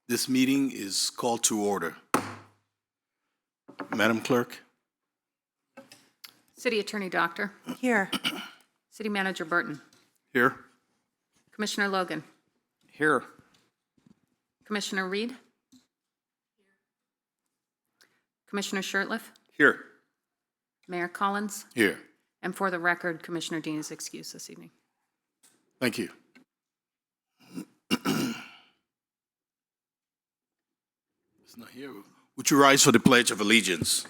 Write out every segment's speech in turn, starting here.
This meeting is called to order. Madam Clerk? City Attorney Doctor. Here. City Manager Burton. Here. Commissioner Logan. Here. Commissioner Reed. Commissioner Shurtleff. Here. Mayor Collins. Here. And for the record, Commissioner Dean is excused this evening. Thank you. It's not here. Would you rise for the Pledge of Allegiance?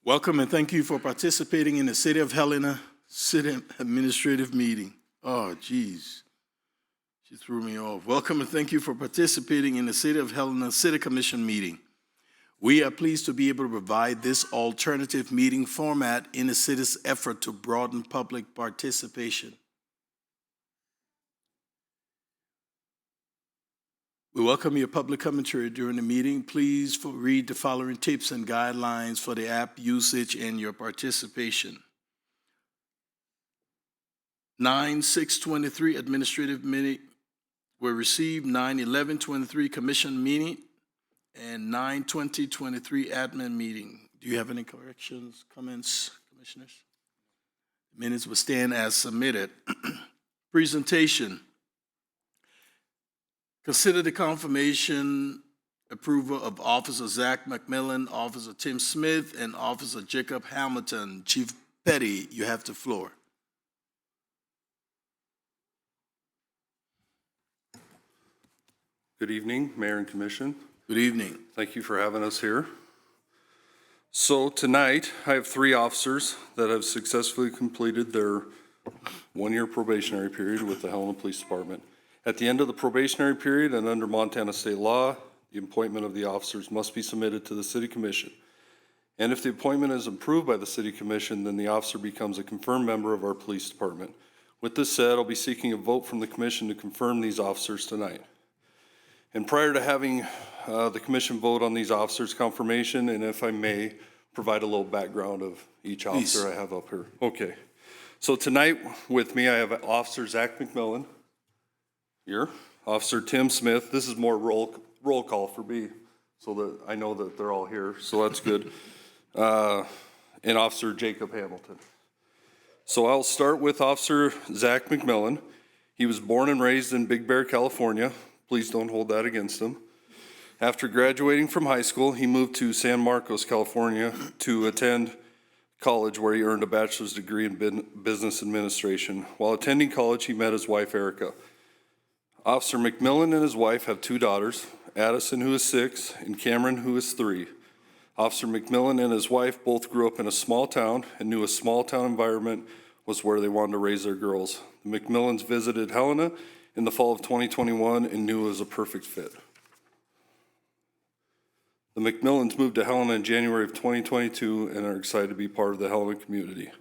Welcome and thank you for participating in the City of Helena City Administrative Meeting. Oh, geez. She threw me off. Welcome and thank you for participating in the City of Helena City Commission meeting. We are pleased to be able to provide this alternative meeting format in the city's effort to broaden public participation. We welcome your public commentary during the meeting. Please read the following tips and guidelines for the app usage and your participation. 9/6/23 administrative minute were received, 9/11/23 commission meeting, and 9/20/23 admin meeting. Do you have any corrections, comments, commissioners? Minutes will stand as submitted. Presentation. Consider the confirmation approval of Officer Zach McMillan, Officer Tim Smith, and Officer Jacob Hamilton. Chief Petty, you have the floor. Good evening, Mayor and Commission. Good evening. Thank you for having us here. So tonight, I have 3 officers that have successfully completed their one-year probationary period with the Helena Police Department. At the end of the probationary period and under Montana state law, the appointment of the officers must be submitted to the City Commission. And if the appointment is approved by the City Commission, then the officer becomes a confirmed member of our police department. With this said, I'll be seeking a vote from the Commission to confirm these officers tonight. And prior to having the Commission vote on these officers' confirmation, and if I may, provide a little background of each officer I have up here. Okay. So tonight with me, I have Officer Zach McMillan. Here, Officer Tim Smith. This is more roll call for me, so that I know that they're all here, so that's good. And Officer Jacob Hamilton. So I'll start with Officer Zach McMillan. He was born and raised in Big Bear, California. Please don't hold that against him. After graduating from high school, he moved to San Marcos, California to attend college where he earned a bachelor's degree in business administration. While attending college, he met his wife, Erica. Officer McMillan and his wife have 2 daughters, Addison, who is 6, and Cameron, who is 3. Officer McMillan and his wife both grew up in a small town and knew a small town environment was where they wanted to raise their girls. The McMillans visited Helena in the fall of 2021 and knew it was a perfect fit. The McMillans moved to Helena in January of 2022 and are excited to be part of the Helena community.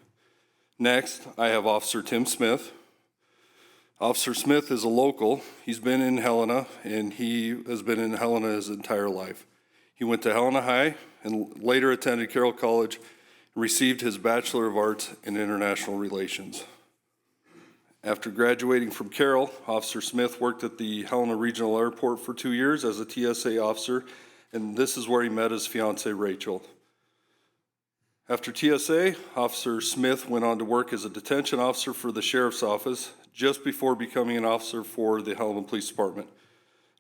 Next, I have Officer Tim Smith. Officer Smith is a local. He's been in Helena, and he has been in Helena his entire life. He went to Helena High and later attended Carroll College and received his Bachelor of Arts in International Relations. After graduating from Carroll, Officer Smith worked at the Helena Regional Airport for 2 years as a TSA officer, and this is where he met his fiancée, Rachel. After TSA, Officer Smith went on to work as a detention officer for the Sheriff's Office just before becoming an officer for the Helena Police Department.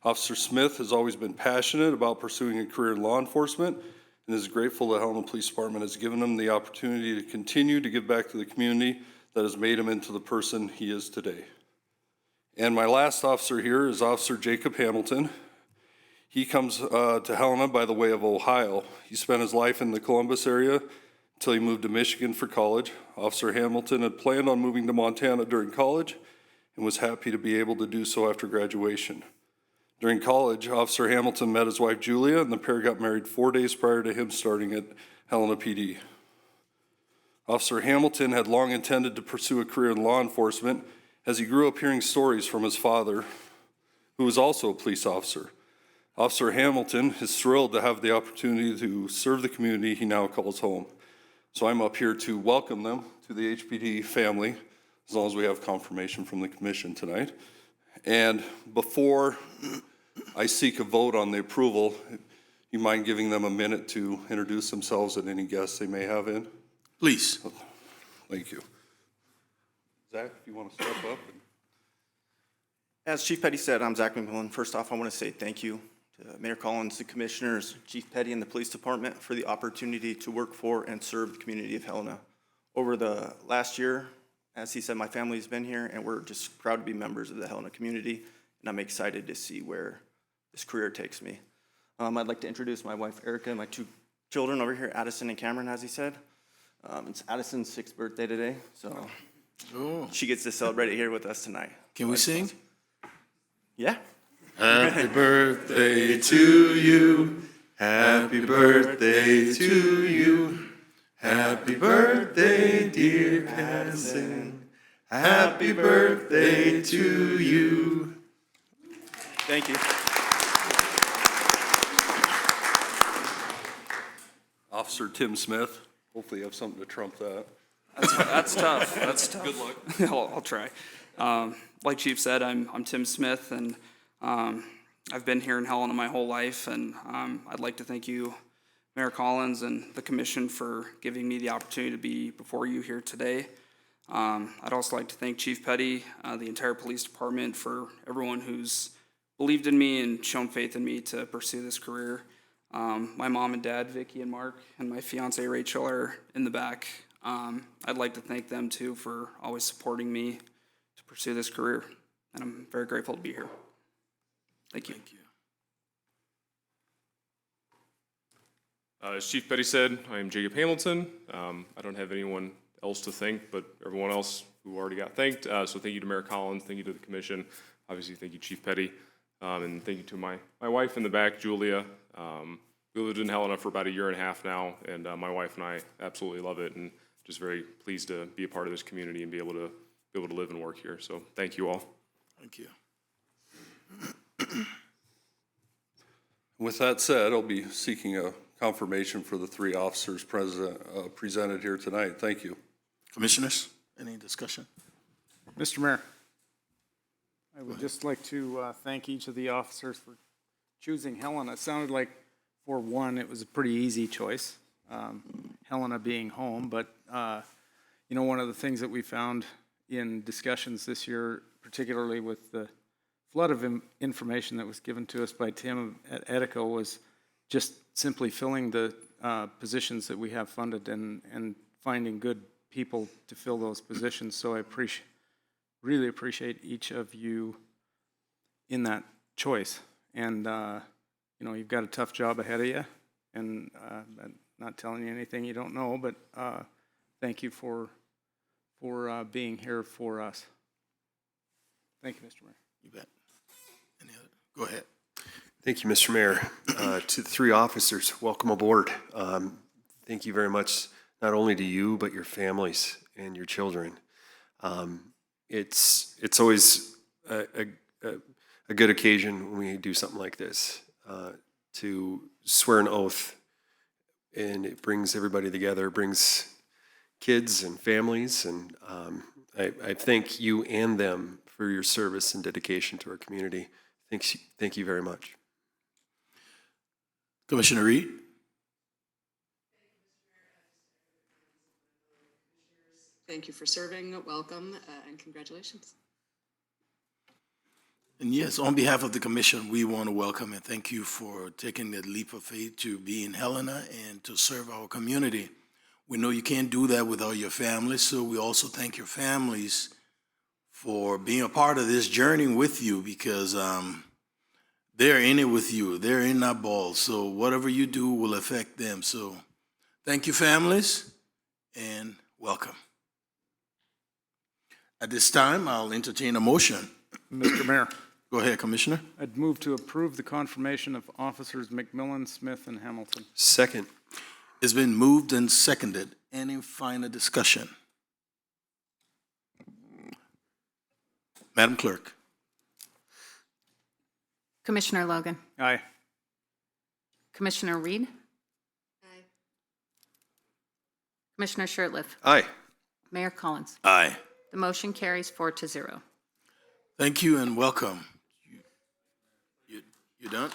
Officer Smith has always been passionate about pursuing a career in law enforcement and is grateful the Helena Police Department has given him the opportunity to continue to give back to the community that has made him into the person he is today. And my last officer here is Officer Jacob Hamilton. He comes to Helena by the way of Ohio. He spent his life in the Columbus area until he moved to Michigan for college. Officer Hamilton had planned on moving to Montana during college and was happy to be able to do so after graduation. During college, Officer Hamilton met his wife Julia, and the pair got married 4 days prior to him starting at Helena PD. Officer Hamilton had long intended to pursue a career in law enforcement as he grew up hearing stories from his father, who was also a police officer. Officer Hamilton is thrilled to have the opportunity to serve the community he now calls home. So I'm up here to welcome them to the HPD family, as long as we have confirmation from the commission tonight. And before I seek a vote on the approval, you mind giving them a minute to introduce themselves and any guests they may have in? Please. Thank you. Zach, if you want to step up. As Chief Petty said, I'm Zach McMillan. First off, I want to say thank you to Mayor Collins, the commissioners, Chief Petty, and the police department for the opportunity to work for and serve the community of Helena. Over the last year, as he said, my family's been here, and we're just proud to be members of the Helena community, and I'm excited to see where this career takes me. I'd like to introduce my wife, Erica, and my two children over here, Addison and Cameron, as he said. It's Addison's 6th birthday today, so she gets to celebrate it here with us tonight. Can we sing? Yeah. Happy birthday to you. Happy birthday to you. Happy birthday, dear Addison. Happy birthday to you. Thank you. Officer Tim Smith, hopefully you have something to trump that. That's tough. That's tough. Good luck. I'll try. Like Chief said, I'm Tim Smith, and I've been here in Helena my whole life, and I'd like to thank you, Mayor Collins, and the commission for giving me the opportunity to be before you here today. I'd also like to thank Chief Petty, the entire police department, for everyone who's believed in me and shown faith in me to pursue this career. My mom and dad, Vicky and Mark, and my fiance Rachel are in the back. I'd like to thank them too for always supporting me to pursue this career, and I'm very grateful to be here. Thank you. As Chief Petty said, I am Jacob Hamilton. I don't have anyone else to thank, but everyone else who already got thanked. So thank you to Mayor Collins, thank you to the commission, obviously thank you Chief Petty, and thank you to my wife in the back, Julia. We lived in Helena for about 1.5 years now, and my wife and I absolutely love it, and just very pleased to be a part of this community and be able to live and work here. So thank you all. Thank you. With that said, I'll be seeking a confirmation for the 3 officers presented here tonight. Thank you. Commissioners, any discussion? Mr. Mayor, I would just like to thank each of the officers for choosing Helena. It sounded like, for one, it was a pretty easy choice, Helena being home. But, you know, one of the things that we found in discussions this year, particularly with the flood of information that was given to us by Tim at Edico, was just simply filling the positions that we have funded and finding good people to fill those positions. So I really appreciate each of you in that choice. And, you know, you've got a tough job ahead of you, and I'm not telling you anything you don't know, but thank you for being here for us. Thank you, Mr. Mayor. You bet. Any other? Go ahead. Thank you, Mr. Mayor. To the 3 officers, welcome aboard. Thank you very much, not only to you, but your families and your children. It's always a good occasion when we do something like this, to swear an oath, and it brings everybody together, it brings kids and families, and I thank you and them for your service and dedication to our community. Thank you very much. Commissioner Reed? Thank you for serving, welcome, and congratulations. And yes, on behalf of the commission, we want to welcome and thank you for taking that leap of faith to be in Helena and to serve our community. We know you can't do that without your families, so we also thank your families for being a part of this journey with you, because they're in it with you. They're in that ball, so whatever you do will affect them. So thank you, families, and welcome. At this time, I'll entertain a motion. Mr. Mayor, Go ahead, Commissioner. I'd move to approve the confirmation of officers McMillan, Smith, and Hamilton. Second. It's been moved and seconded. Any final discussion? Madam Clerk? Commissioner Logan, Aye. Commissioner Reed, Aye. Commissioner Shertliff, Aye. Mayor Collins. Aye. The motion carries 4-0. Thank you and welcome. You done?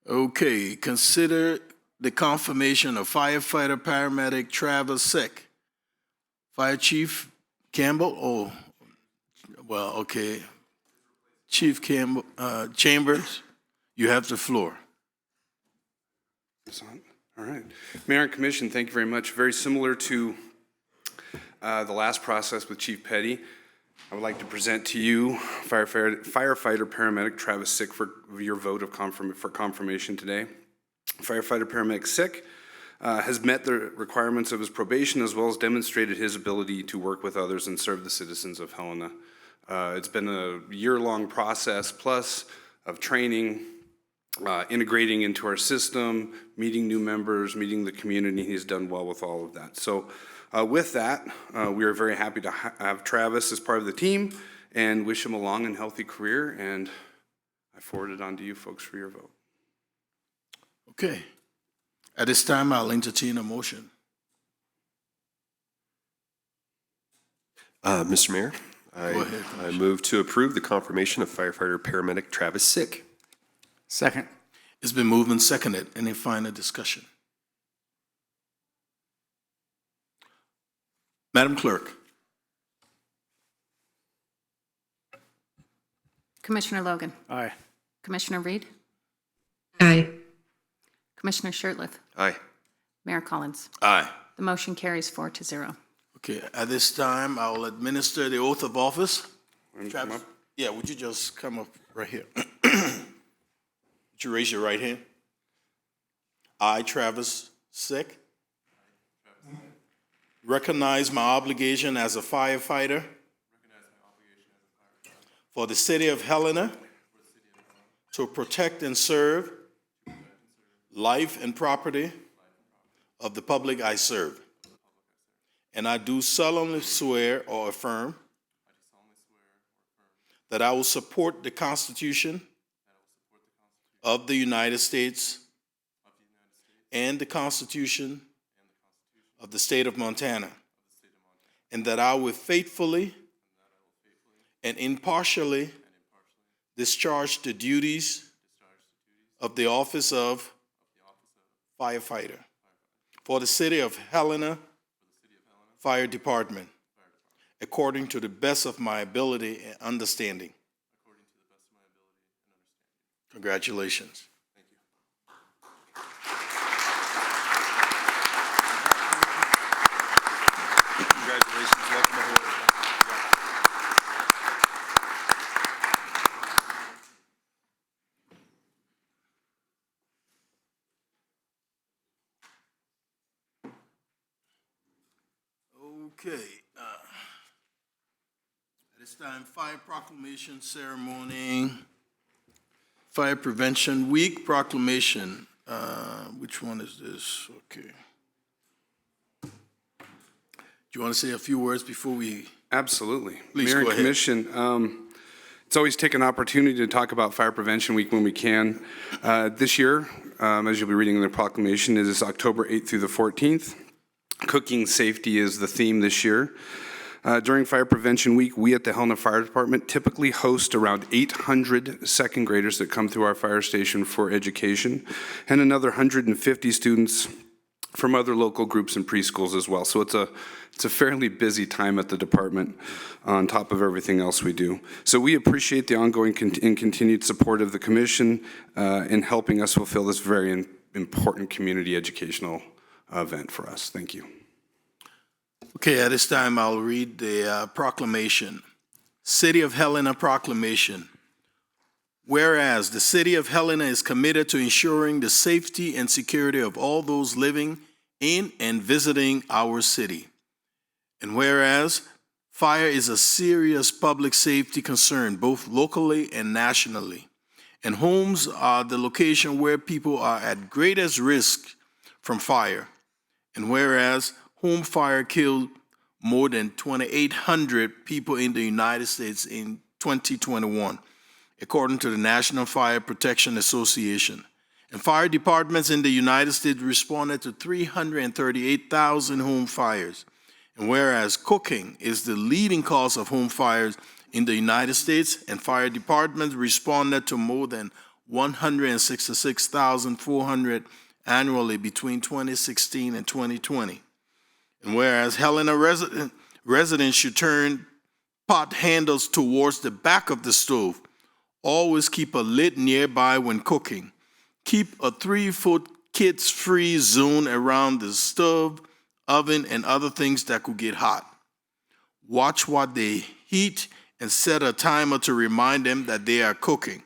Okay, consider the confirmation of firefighter paramedic Travis Sick. Fire Chief Campbell, okay. Chief Campbell, Chambers, you have the floor. All right. Mayor and Commission, thank you very much. Very similar to the last process with Chief Petty, I would like to present to you firefighter paramedic Travis Sick for your vote of confirmation today. Firefighter paramedic Sick has met the requirements of his probation as well as demonstrated his ability to work with others and serve the citizens of Helena. It's been a year-long process plus of training, integrating into our system, meeting new members, meeting the community. He's done well with all of that. So with that, we are very happy to have Travis as part of the team and wish him a long and healthy career. And I forward it on to you folks for your vote. Okay. At this time, I'll entertain a motion. Mr. Mayor, Go ahead, I move to approve the confirmation of firefighter paramedic Travis Sick. Second. It's been moved and seconded. Any final discussion? Madam Clerk? Commissioner Logan, Aye. Commissioner Reed, Aye. Commissioner Shertliff, Aye. Mayor Collins. Aye. The motion carries 4-0. Okay, at this time, I will administer the oath of office. Come Travis, up. yeah, would you just come up right here? Would you raise your right hand? I, Travis Sick, recognize my obligation as a firefighter for the city of Helena to protect and serve life and property of the public I serve. And I do solemnly swear or affirm that I will support the Constitution of the United States and the Constitution of the state of Montana, and that I will faithfully and impartially discharge the duties of the office of firefighter for the city of Helena Fire Department, according to the best of my ability and understanding. Congratulations. Congratulations. Welcome aboard. Okay. At this time, Fire Proclamation Ceremony, Fire Prevention Week Proclamation. Which one is this? Okay. Do you want to say a few words before we? Absolutely. Please Mayor go and ahead. Commission, it's always take an opportunity to talk about Fire Prevention Week when we can. This year, as you'll be reading in the proclamation, is October 8th through the 14th. Cooking safety is the theme this year. During Fire Prevention Week, we at the Helena Fire Department typically host around 800 second graders that come through our fire station for education, and another 150 students from other local groups and preschools as well. So it's a fairly busy time at the department on top of everything else we do. So we appreciate the ongoing and continued support of the commission in helping us fulfill this very important community educational event for us. Thank you. Okay, at this time, I'll read the proclamation. City of Helena Proclamation. Whereas the City of Helena is committed to ensuring the safety and security of all those living in and visiting our city. And whereas fire is a serious public safety concern, both locally and nationally, and homes are the location where people are at greatest risk from fire. And whereas home fire killed more than 2,800 people in the United States in 2021, according to the National Fire Protection Association. And fire departments in the United States responded to 338,000 home fires. And whereas cooking is the leading cause of home fires in the United States, and fire departments responded to more than 166,400 annually between 2016 and 2020. And whereas Helena residents should turn pot handles towards the back of the stove, always keep a lid nearby when cooking. Keep a 3-foot kids-free zone around the stove, oven, and other things that could get hot. Watch what they heat and set a timer to remind them that they are cooking.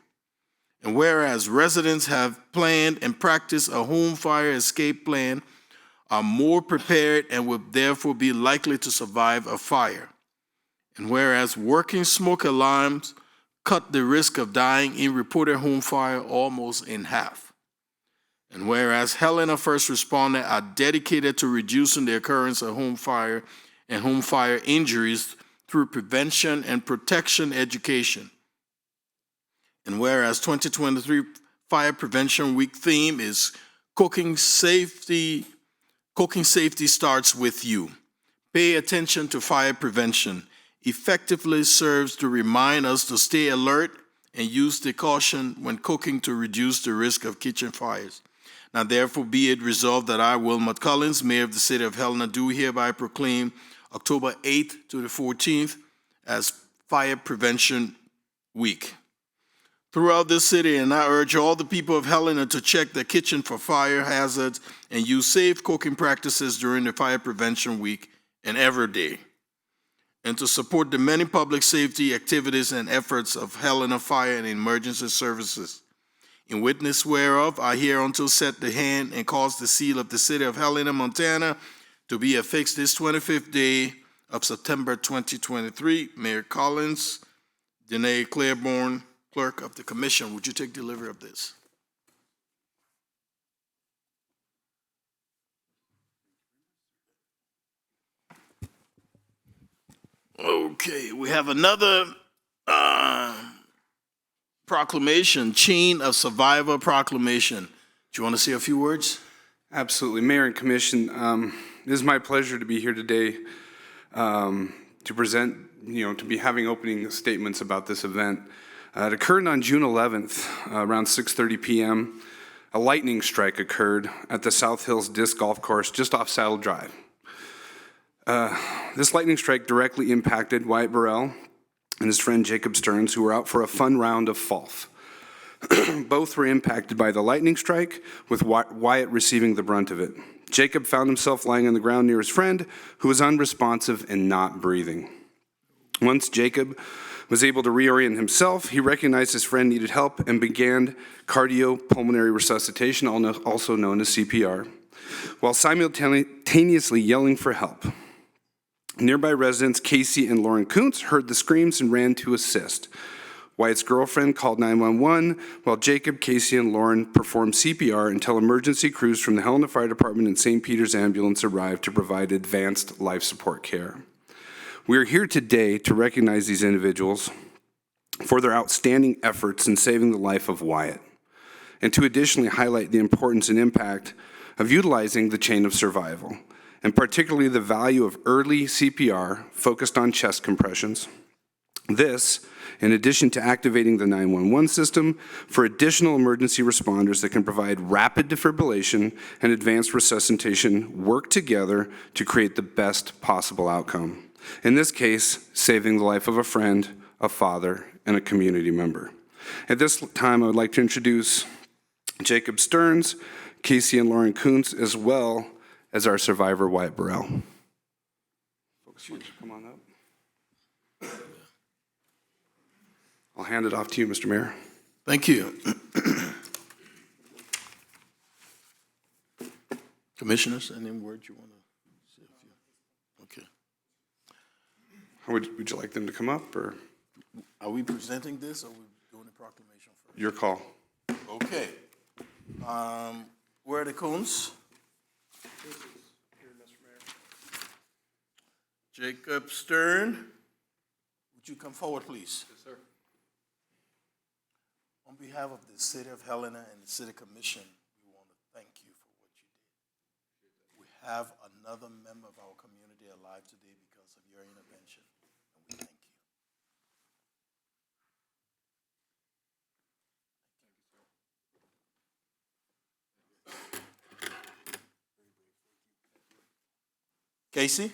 And whereas residents have planned and practiced a home fire escape plan, are more prepared and will therefore be likely to survive a fire. And whereas working smoke alarms cut the risk of dying in reported home fire almost in half. And whereas Helena first responders are dedicated to reducing the occurrence of home fire and home fire injuries through prevention and protection education. And whereas 2023 Fire Prevention Week theme is Cooking Safety starts with you. Pay attention to fire prevention. Effectively serves to remind us to stay alert and use the caution when cooking to reduce the risk of kitchen fires. Now therefore be it resolved that I, Wilmot Collins, Mayor of the City of Helena, do hereby proclaim October 8th to the 14th as Fire Prevention Week throughout this city, and I urge all the people of Helena to check their kitchen for fire hazards and use safe cooking practices during the Fire Prevention Week and every day, and to support the many public safety activities and efforts of Helena Fire and Emergency Services. In witness whereof, I hereunto set the hand and cause the seal of the City of Helena, Montana, to be affixed this 25th day of September 2023. Mayor Collins, Danae Claiborne, Clerk of the Commission, would you take delivery of this? Okay, we have another proclamation, Chain of Survivor Proclamation. Do you want to say a few words? Absolutely. Mayor and Commission, it is my pleasure to be here today to present, to be having opening statements about this event. It occurred on June 11th, around 6:30 p.m. A lightning strike occurred at the South Hills Disc Golf Course just off Saddle Drive. This lightning strike directly impacted Wyatt Burrell and his friend Jacob Stearns, who were out for a fun round of golf. Both were impacted by the lightning strike, with Wyatt receiving the brunt of it. Jacob found himself lying on the ground near his friend, who was unresponsive and not breathing. Once Jacob was able to reorient himself, he recognized his friend needed help and began cardiopulmonary resuscitation, also known as CPR, while simultaneously yelling for help. Nearby residents Casey and Lauren Kuntz heard the screams and ran to assist. Wyatt's girlfriend called 911, while Jacob, Casey, and Lauren performed CPR until emergency crews from the Helena Fire Department and St. Peter's Ambulance arrived to provide advanced life support care. We are here today to recognize these individuals for their outstanding efforts in saving the life of Wyatt, and to additionally highlight the importance and impact of utilizing the chain of survival, and particularly the value of early CPR focused on chest compressions. This, in addition to activating the 911 system for additional emergency responders that can provide rapid defibrillation and advanced resuscitation work together to create the best possible outcome. In this case, saving the life of a friend, a father, and a community member. At this time, I would like to introduce Jacob Stearns, Casey and Lauren Kuntz, as well as our survivor, Wyatt Burrell. Folks, why don't you come on up? I'll hand it off to you, Mr. Mayor. Thank you. Commissioners, any words you want to say? Okay. Would you like them to come up, or Are we presenting this, or are we doing the proclamation first? your call? Okay. Where are the Coons? Jacob Stern, would you come forward, please? Yes, sir. On behalf of the City of Helena and the City Commission, we want to thank you for what you did. We have another member of our community alive today because of your intervention, and we thank you. Casey?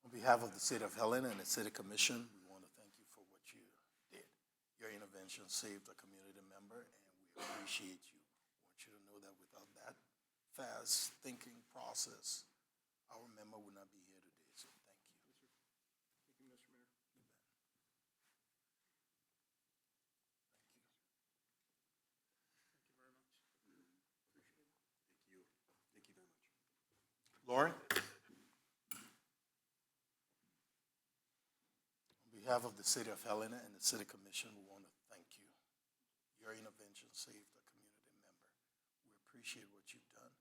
On behalf of the City of Helena and the City Commission, we want to thank you for what you did. Your intervention saved a community member, and we appreciate you. I want you to know that without that fast thinking process, our member would not be here today, so thank you. Thank you, Mr. Mayor. Lauren? On behalf of the City of Helena and the City Commission, we want to thank you. Your intervention saved a community member. We appreciate what you've done,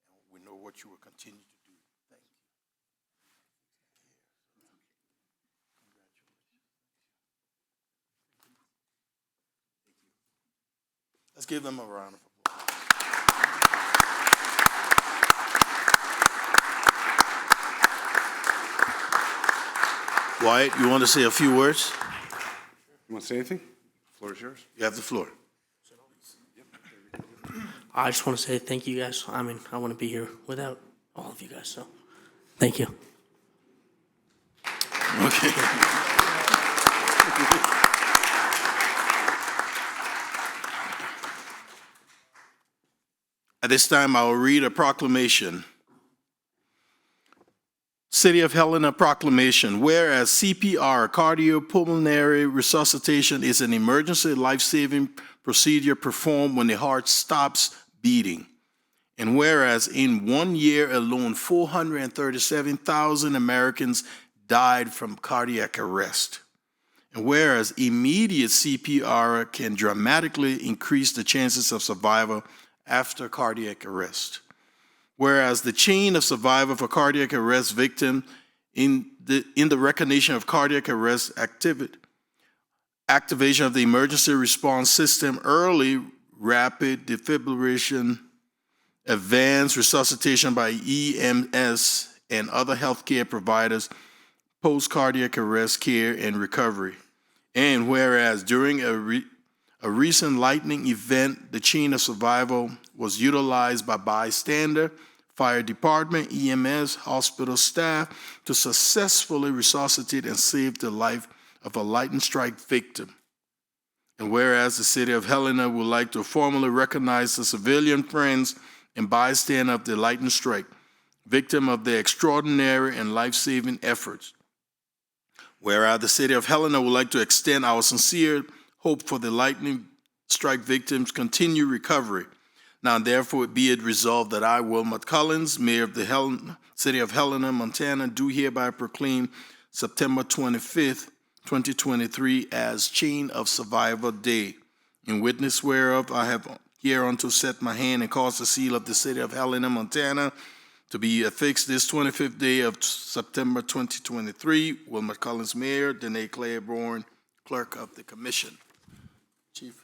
and we know what you will continue to do. Thank you. Let's give them a round of applause. Wyatt, you want to say a few words? You want to say anything? The floor is yours. You have the floor. I just want to say thank you guys. I mean, I wouldn't be here without all of you guys, so thank you. Okay. At this time, I will read a proclamation. City of Helena proclamation. Whereas CPR, cardiopulmonary resuscitation, is an emergency life-saving procedure performed when the heart stops beating. And whereas in 1 year alone, 437,000 Americans died from cardiac arrest. And whereas immediate CPR can dramatically increase the chances of survival after cardiac arrest. Whereas the chain of survival for cardiac arrest victim in the recognition of cardiac arrest activation of the emergency response system, early rapid defibrillation, advanced resuscitation by EMS and other healthcare providers, post-cardiac arrest care and recovery. And whereas during a recent lightning event, the chain of survival was utilized by bystander, fire department, EMS, hospital staff to successfully resuscitate and save the life of a lightning strike victim. And whereas the City of Helena would like to formally recognize the civilian friends and bystander of the lightning strike, victim of their extraordinary and life-saving efforts. Whereas the City of Helena would like to extend our sincere hope for the lightning strike victims' continued recovery. Now, therefore, be it resolved that I, Wilmot Collins, Mayor of the City of Helena, Montana, do hereby proclaim September 25th, 2023 as Chain of Survival Day. In witness whereof, I have hereunto set my hand and caused the seal of the City of Helena, Montana, to be affixed this 25th day of September 2023. Wilmot Collins, Mayor. Danae Claiborne, Clerk of the Commission. Chief.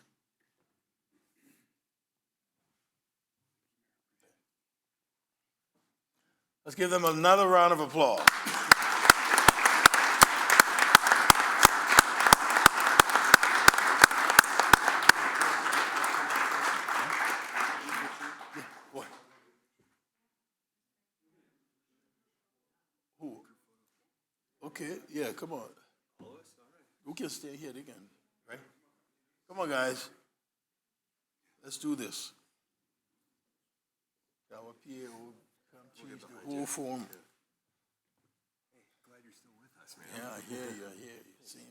Let's give them another round of applause. Okay, yeah, come on. We can stay here, they can, right? Come on, guys. Let's do this. Our PA will come change the whole form. Glad you're still with us, man. Yeah, I hear you. Same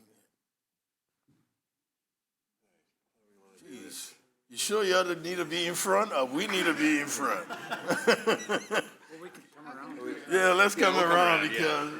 here. Jeez. You sure you other need to be in front, or we need to be in front? Yeah, let's come around because.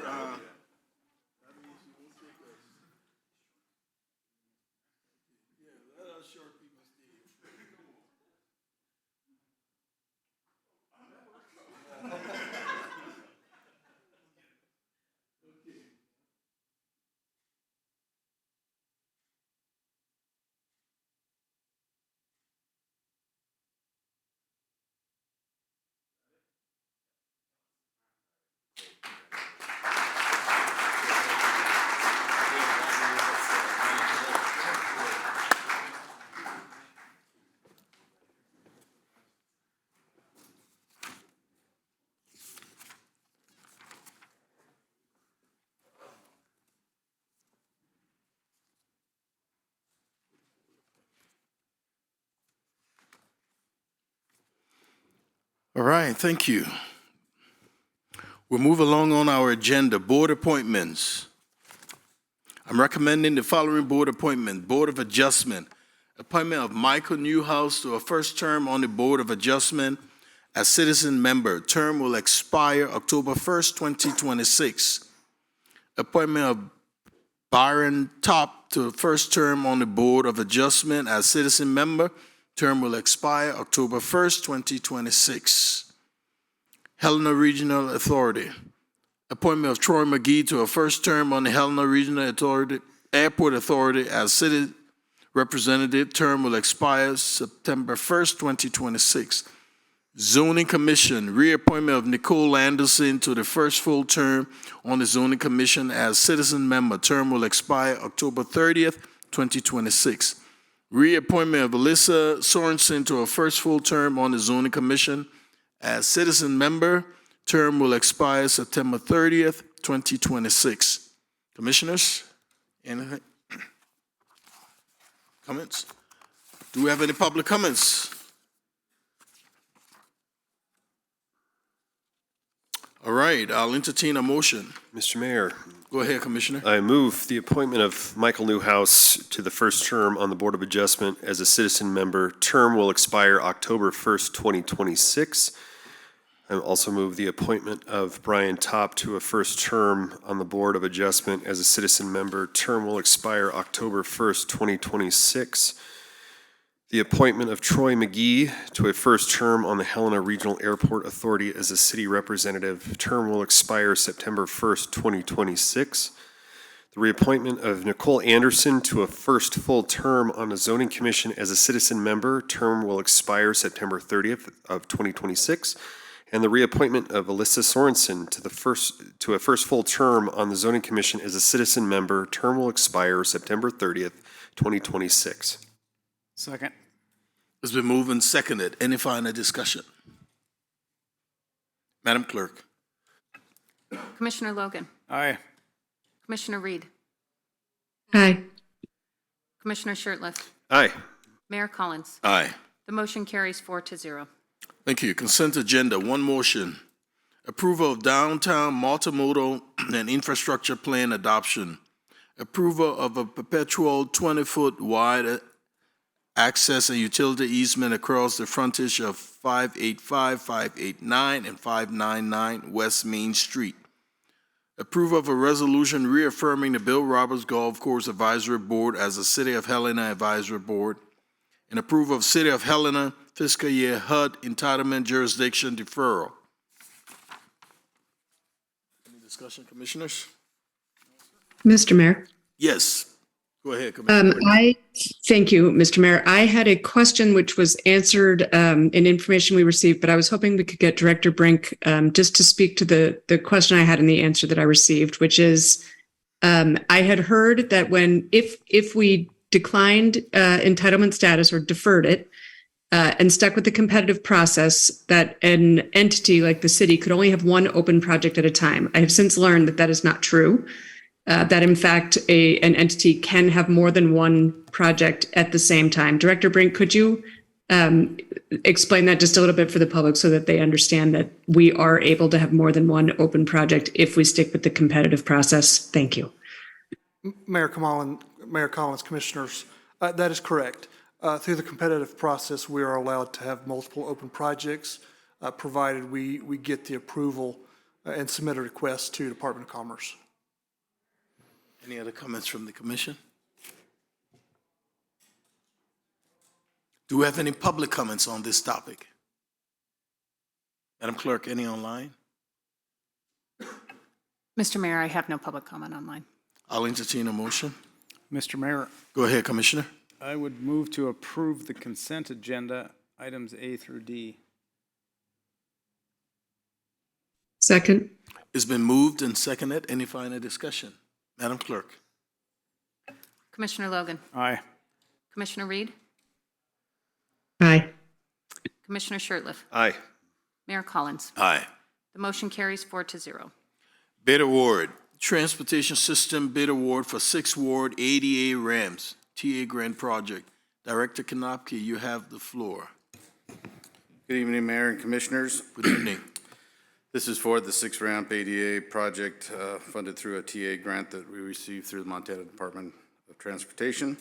All right, thank you. We'll move along on our agenda, board appointments. I'm recommending the following board appointment: Board of Adjustment, appointment of Michael Newhouse to a first term on the Board of Adjustment as citizen member. Term will expire October 1st, 2026. Appointment of Byron Top to a first term on the Board of Adjustment as citizen member. Term will expire October 1st, 2026. Helena Regional Authority. Appointment of Troy McGee to a first term on the Helena Regional Authority, Airport Authority as city representative. Term will expire September 1st, 2026. Zoning Commission. Reappointment of Nicole Anderson to the first full term on the Zoning Commission as citizen member. Term will expire October 30th, 2026. Reappointment of Alyssa Sorensen to a first full term on the Zoning Commission as citizen member. Term will expire September 30th, 2026. Commissioners, anything? Comments? Do we have any public comments? All right, I'll entertain a motion. Mr. Mayor, Go ahead, Commissioner. I move the appointment of Michael Newhouse to the first term on the Board of Adjustment as a citizen member. Term will expire October 1st, 2026. I also move the appointment of Brian Top to a first term on the Board of Adjustment as a citizen member. Term will expire October 1st, 2026. The appointment of Troy McGee to a first term on the Helena Regional Airport Authority as a city representative. Term will expire September 1st, 2026. The reappointment of Nicole Anderson to a first full term on the Zoning Commission as a citizen member. Term will expire September 30th of 2026. And the reappointment of Alyssa Sorensen to a first full term on the Zoning Commission as a citizen member. Term will expire September 30th, 2026. Second. It's been moved and seconded. Any final discussion? Madam Clerk. Commissioner Logan. Aye. Commissioner Reed. Aye. Commissioner Shertliff. Aye. Mayor Collins. Aye. The motion carries 4-0. Thank you. Consent agenda, one motion. Approval of downtown multimodal and infrastructure plan adoption. Approval of a perpetual 20-foot wide access and utility easement across the frontage of 585, 589, and 599 West Main Street. Approval of a resolution reaffirming the Bill Roberts Golf Course Advisory Board as a City of Helena Advisory Board. And approval of City of Helena fiscal year HUD entitlement jurisdiction deferral. Any discussion, Commissioners? Mr. Mayor. Yes. Go ahead, Commissioner. Thank you, Mr. Mayor. I had a question which was answered in information we received, but I was hoping we could get Director Brink just to speak to the question I had and the answer that I received, which is I had heard that if we declined entitlement status or deferred it and stuck with the competitive process, that an entity like the city could only have one open project at a time. I have since learned that that is not true. that in fact an entity can have more than one project at the same time. Director Brink, could you explain that just a little bit for the public so that they understand that we are able to have more than one open project if we stick with the competitive process? Thank you. Mayor Collins, Commissioners, that is correct. Through the competitive process, we are allowed to have multiple open projects, provided we get the approval and submit a request to Department of Commerce. Any other comments from the commission? Do we have any public comments on this topic? Madam Clerk, any online? Mr. Mayor, I have no public comment online. I'll entertain a motion. Mr. Mayor, Go ahead, Commissioner. I would move to approve the consent agenda, items A through D. Second. It's been moved and seconded. Any final discussion? Madam Clerk. Commissioner Logan, Aye. Commissioner Reed, Aye. Commissioner Shertliff, Aye. Mayor Collins. Aye. The motion carries 4-0. Bid award, Transportation System bid award for 6th Ward ADA ramps, TA Grant Project. Director Kanopka, you have the floor. Good evening, Mayor and Commissioners. Good evening. This is for the 6 ramp ADA project funded through a TA grant that we received through the Montana Department of Transportation.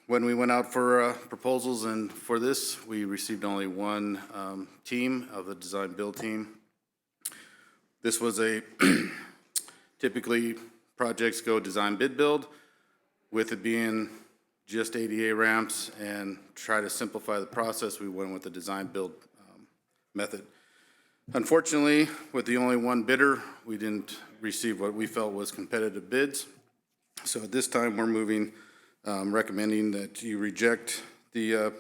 When we went out for proposals and for this, we received only one team of the design build team. This was typically projects go design bid build, with it being just ADA ramps, and try to simplify the process, we went with the design build method. Unfortunately, with the only one bidder, we didn't receive what we felt was competitive bids. So at this time, we're recommending that you reject the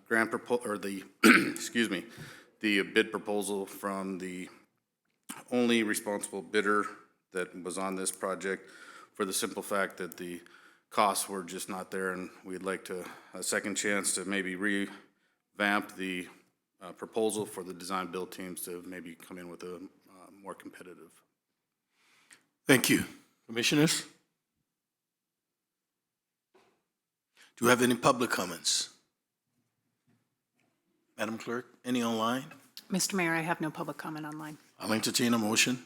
grant proposal, or the, excuse me, the bid proposal from the only responsible bidder that was on this project, for the simple fact that the costs were just not there, and we'd like a second chance to maybe revamp the proposal for the design build teams to maybe come in with a more competitive. Thank you. Commissioners? Do you have any public comments? Madam Clerk, any online? Mr. Mayor, I have no public comment online. I'll entertain a motion.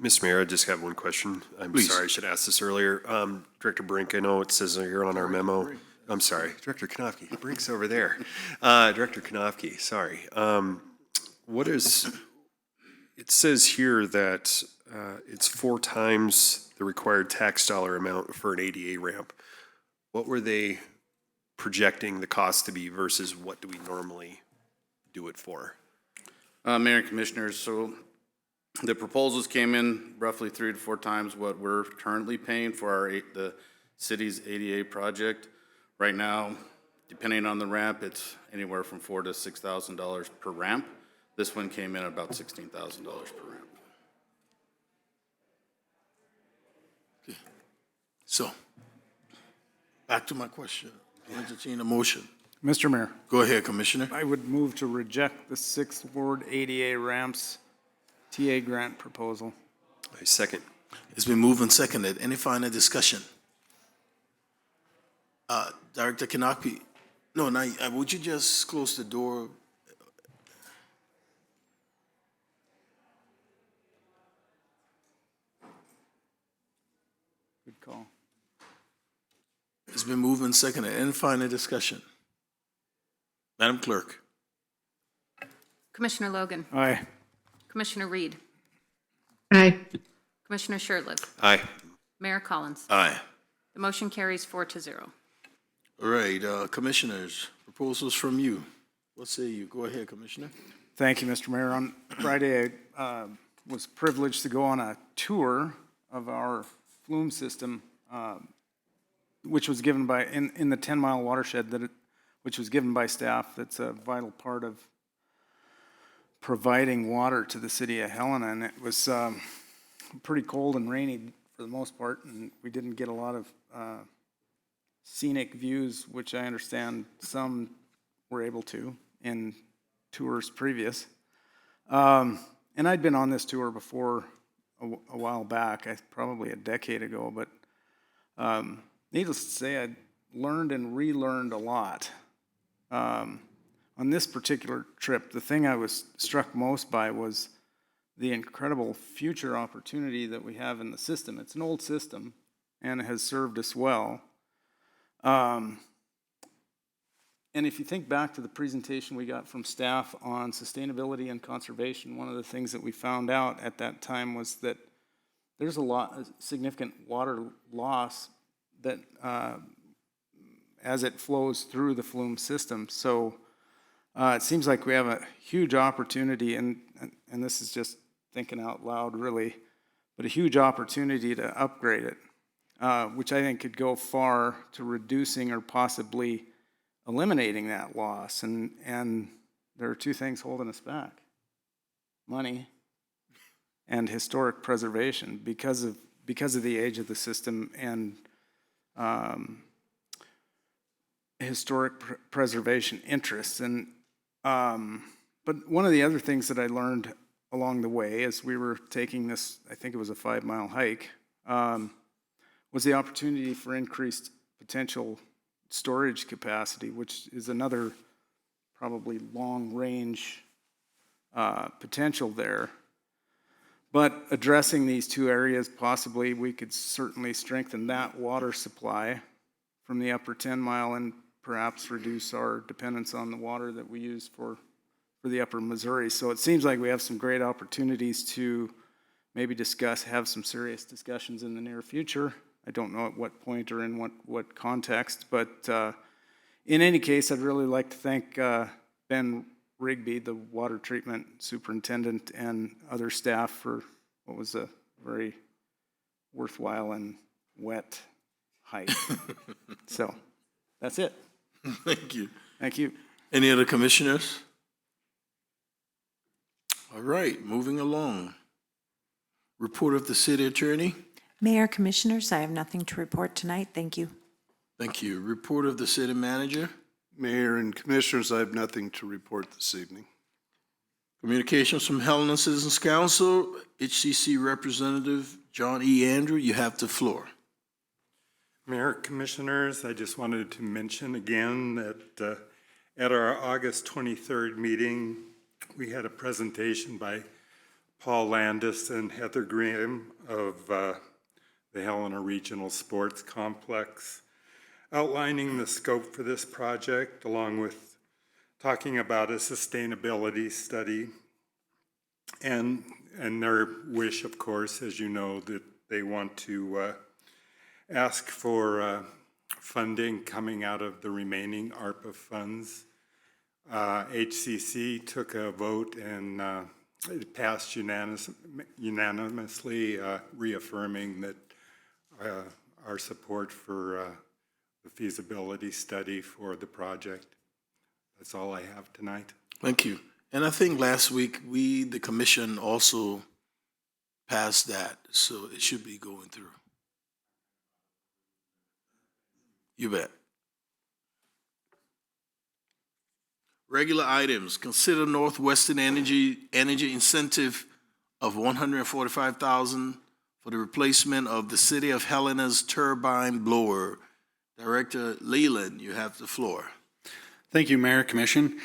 Mr. Mayor, I just have one question. I'm Please. sorry, I should ask this earlier. Director Brink, I know it says here on our memo. I'm sorry, Director Kanofsky. Brink's over there. Director Kanofsky, sorry. It says here that it's 4 times the required tax dollar amount for an ADA ramp. What were they projecting the cost to be versus what do we normally do it for? Mayor and Commissioners, so the proposals came in roughly 3 to 4 times what we're currently paying for the city's ADA project. Right now, depending on the ramp, it's anywhere from $4,000 to $6,000 per ramp. This one came in at about $16,000 per ramp. Okay. So, back to my question. I'll entertain a motion. Mr. Mayor, Go ahead, Commissioner. I would move to reject the 6th Ward ADA ramps TA grant proposal. I second. It's been moved and seconded. Any final discussion? Director Kanopka, no, now, would you just close the door? Good call. It's been moved and seconded. Any final discussion? Madam Clerk. Commissioner Logan, Aye. Commissioner Reed, Aye. Commissioner Shertliff, Aye. Mayor Collins. Aye. The motion carries 4-0. All right, Commissioners, proposals from you. What say you? Go ahead, Commissioner. Thank you, Mr. Mayor. On Friday, I was privileged to go on a tour of our flume system, which was given by, in the 10-mile watershed, which was given by staff. That's a vital part of providing water to the city of Helena. And it was pretty cold and rainy for the most part, and we didn't get a lot of scenic views, which I understand some were able to in tours previous. And I'd been on this tour before a while back, probably a decade ago, but needless to say, I learned and relearned a lot. On this particular trip, the thing I was struck most by was the incredible future opportunity that we have in the system. It's an old system and it has served us well. And if you think back to the presentation we got from staff on sustainability and conservation, one of the things that we found out at that time was that there's a significant water loss that as it flows through the flume system. So it seems like we have a huge opportunity, and this is just thinking out loud really, but a huge opportunity to upgrade it, which I think could go far to reducing or possibly eliminating that loss. And there are two things holding us back: money and historic preservation, because of the age of the system and historic preservation interests. And but one of the other things that I learned along the way as we were taking this, I think it was a 5-mile hike, was the opportunity for increased potential storage capacity, which is another probably long-range potential there. But addressing these two areas, possibly we could certainly strengthen that water supply from the upper 10 mile and perhaps reduce our dependence on the water that we use for the upper Missouri. So it seems like we have some great opportunities to maybe have some serious discussions in the near future. I don't know at what point or in what context, but in any case, I'd really like to thank Ben Rigby, the water treatment superintendent, and other staff for what was a very worthwhile and wet hike. So that's it. Thank you. Thank you. Any other commissioners? All right, moving along. Report of the city attorney. Mayor, Commissioners, I have nothing to report tonight. Thank you. Thank you. Report of the city manager. Mayor and Commissioners, I have nothing to report this evening. Communications from Helena Citizens Council, HCC Representative John E. Andrew, you have the floor. Mayor, Commissioners, I just wanted to mention again that at our August 23rd meeting, we had a presentation by Paul Landis and Heather Graham of the Helena Regional Sports Complex, outlining the scope for this project, along with talking about a sustainability study and their wish, of course, as you know, that they want to ask for funding coming out of the remaining ARPA funds. HCC took a vote and it passed unanimously, reaffirming that our support for the feasibility study for the project. That's all I have tonight. Thank you. And I think last week, the commission also passed that, so it should be going through. You bet. Regular items, consider Northwestern energy incentive of $145,000 for the replacement of the City of Helena's turbine blower. Director Leland, you have the floor. Thank you, Mayor, Commission.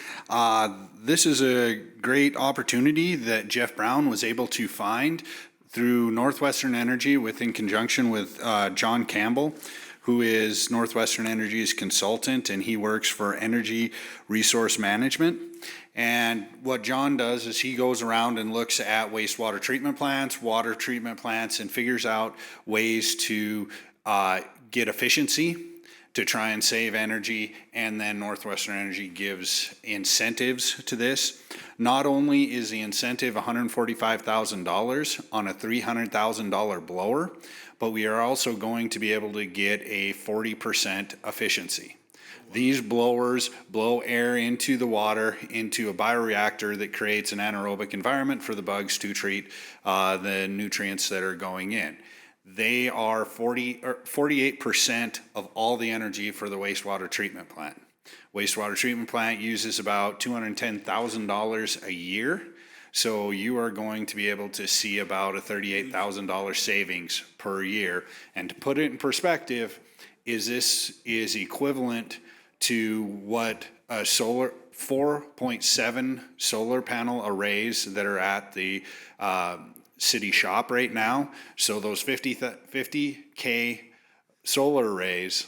This is a great opportunity that Jeff Brown was able to find through Northwestern Energy in conjunction with John Campbell, who is Northwestern Energy's consultant, and he works for Energy Resource Management. And what John does is he goes around and looks at wastewater treatment plants, water treatment plants, and figures out ways to get efficiency, to try and save energy, and then Northwestern Energy gives incentives to this. Not only is the incentive $145,000 on a $300,000 blower, but we are also going to be able to get a 40% efficiency. These blowers blow air into the water, into a bioreactor that creates an anaerobic environment for the bugs to treat the nutrients that are going in. They are 48% of all the energy for the wastewater treatment plant. wastewater treatment plant uses about $210,000 a year. So you are going to be able to see about a $38,000 savings per year. And to put it in perspective, this is equivalent to what a 4.7 solar panel arrays that are at the city shop right now. So those 50K solar arrays,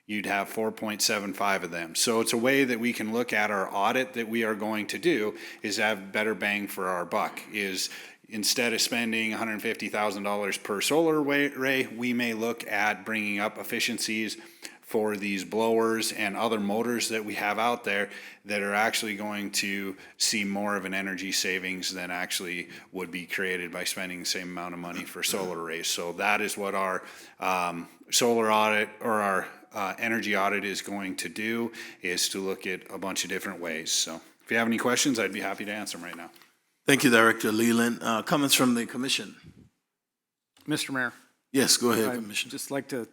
you'd have 4.75 of them. So it's a way that we can look at our audit that we are going to do is have better bang for our buck. Is instead of spending $150,000 per solar array, we may look at bringing up efficiencies for these blowers and other motors that we have out there that are actually going to see more of an energy savings than actually would be created by spending the same amount of money for solar arrays. So that is what our solar audit or our energy audit is going to do, is to look at a bunch of different ways. So if you have any questions, I'd be happy to answer them right now. Thank you, Director Leland. Comments from the commission? Mr. Mayor. Yes, go ahead, I'd Commissioner. just like to,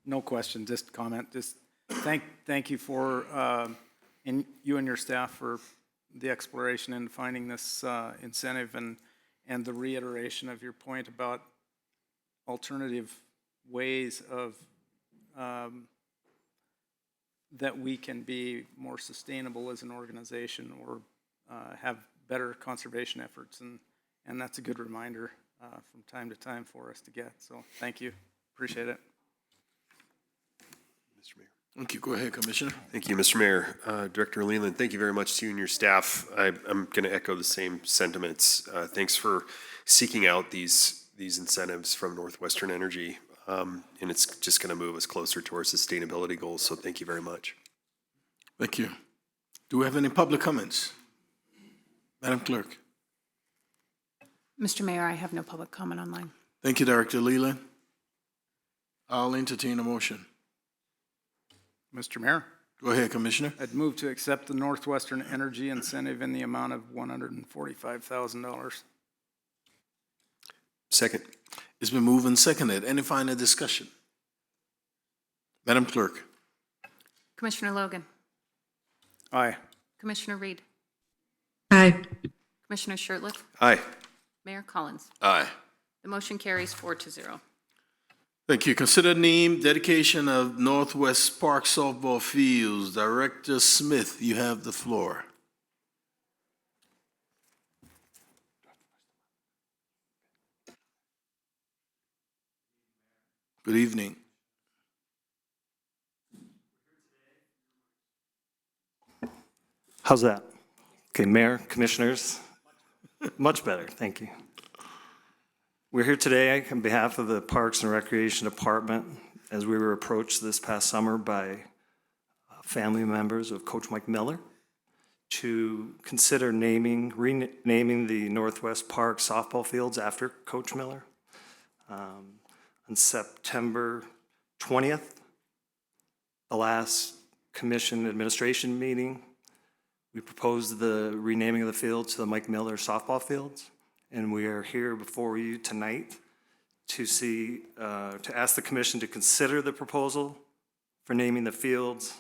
no question, just comment, just thank you for, and you and your staff for the exploration and finding this incentive and the reiteration of your point about alternative ways of that we can be more sustainable as an organization or have better conservation efforts, and that's a good reminder from time to time for us to get. So thank you, appreciate it. Mr. Mayor. Thank you. Go ahead, Commissioner. Thank you, Mr. Mayor. Director Leland, thank you very much to you and your staff. I'm going to echo the same sentiments. Thanks for seeking out these incentives from Northwestern Energy. And it's just going to move us closer to our sustainability goals. So thank you very much. Thank you. Do we have any public comments? Madam Clerk. Mr. Mayor, I have no public comment online. Thank you, Director Leland. I'll entertain a motion. Mr. Mayor. Go ahead, Commissioner. I'd move to accept the Northwestern Energy incentive in the amount of $145,000. Second. It's been moved and seconded. Any final discussion? Madam Clerk. Commissioner Logan. Aye. Commissioner Reed. Aye. Commissioner Shertliff. Aye. Mayor Collins. Aye. The motion carries 4-0. Thank you. Consider name dedication of Northwest Park softball fields. Director Smith, you have the floor. Good evening. How's that? Okay, Mayor, Commissioners, much better, thank you. We're here today on behalf of the Parks and Recreation Department as we were approached this past summer by family members of Coach Mike Miller to consider renaming the Northwest Park softball fields after Coach Miller. On September 20th, the last commission administration meeting, we proposed the renaming of the field to the Mike Miller softball fields, and we are here before you tonight to ask the commission to consider the proposal for naming the fields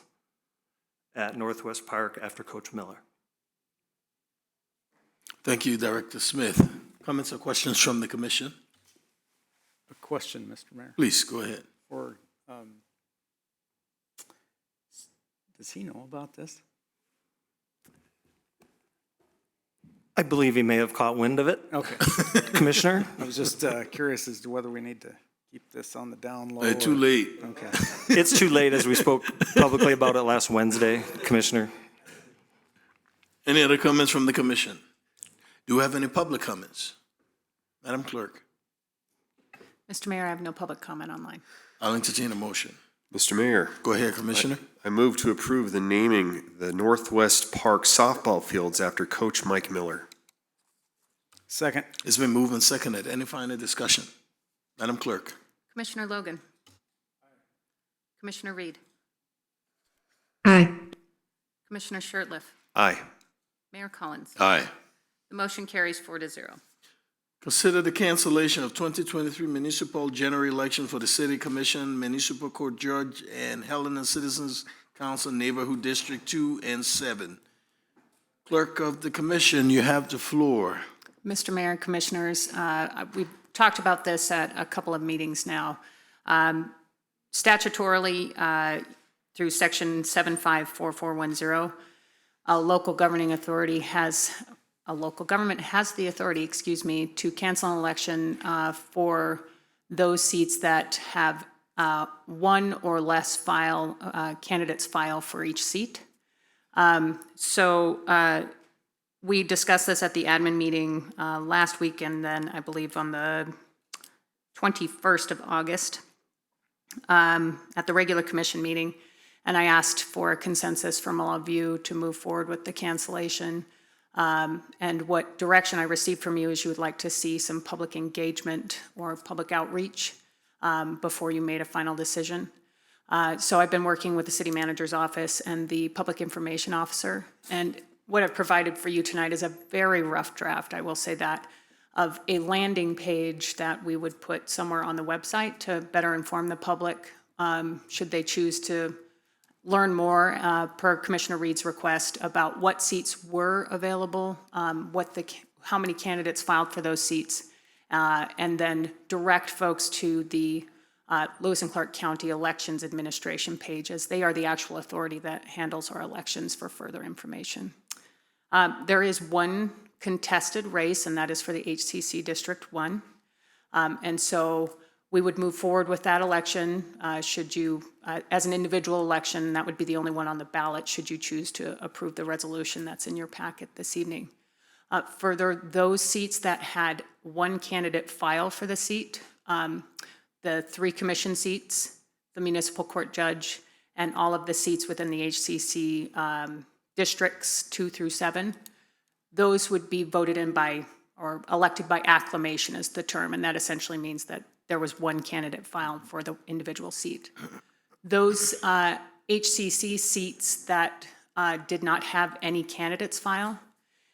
at Northwest Park after Coach Miller. Thank you, Director Smith. Comments or questions from the commission? A question, Mr. Mayor. Please, go ahead. Or, does he know about this? I believe he may have caught wind of it. Okay. Commissioner? I was just curious as to whether we need to keep this on the down low. Too late. Okay. It's too late, as we spoke publicly about it last Wednesday, Commissioner. Any other comments from the commission? Do we have any public comments? Madam Clerk. Mr. Mayor, I have no public comment online. I'll entertain a motion. Mr. Mayor. Go ahead, Commissioner. I move to approve the naming the Northwest Park softball fields after Coach Mike Miller. Second. It's been moved and seconded. Any final discussion? Madam Clerk. Commissioner Logan. Commissioner Reed. Aye. Commissioner Shertliff. Aye. Mayor Collins. Aye. The motion carries 4-0. Consider the cancellation of 2023 municipal general election for the City Commission, Municipal Court Judge, and Helena Citizens Council Neighborhood District 2 and 7. Clerk of the Commission, you have the floor. Mr. Mayor and Commissioners, we've talked about this at a couple of meetings now. Statutorily, through Section 754410, a local government has the authority, to cancel an election for those seats that have one or less candidates file for each seat. We discussed this at the admin meeting last week, and then I believe on the 21st of August at the regular commission meeting. And I asked for a consensus from all of you to move forward with the cancellation. And what direction I received from you is you would like to see some public engagement or public outreach before you made a final decision. So I've been working with the city manager's office and the public information officer. And what I've provided for you tonight is a very rough draft, I will say that, of a landing page that we would put somewhere on the website to better inform the public should they choose to learn more per Commissioner Reed's request about what seats were available, how many candidates filed for those seats, and then direct folks to the Lewis and Clark County Elections Administration page, as they are the actual authority that handles our elections, for further information. There is one contested race, and that is for the HCC District 1. And so we would move forward with that election. Should you, as an individual election, that would be the only one on the ballot, should you choose to approve the resolution that's in your packet this evening. Further, those seats that had one candidate file for the seat, the 3 commission seats, the municipal court judge, and all of the seats within the HCC districts 2 through 7, those would be voted in by, or elected by acclamation is the term, and that essentially means that there was one candidate filed for the individual seat. Those HCC seats that did not have any candidates file,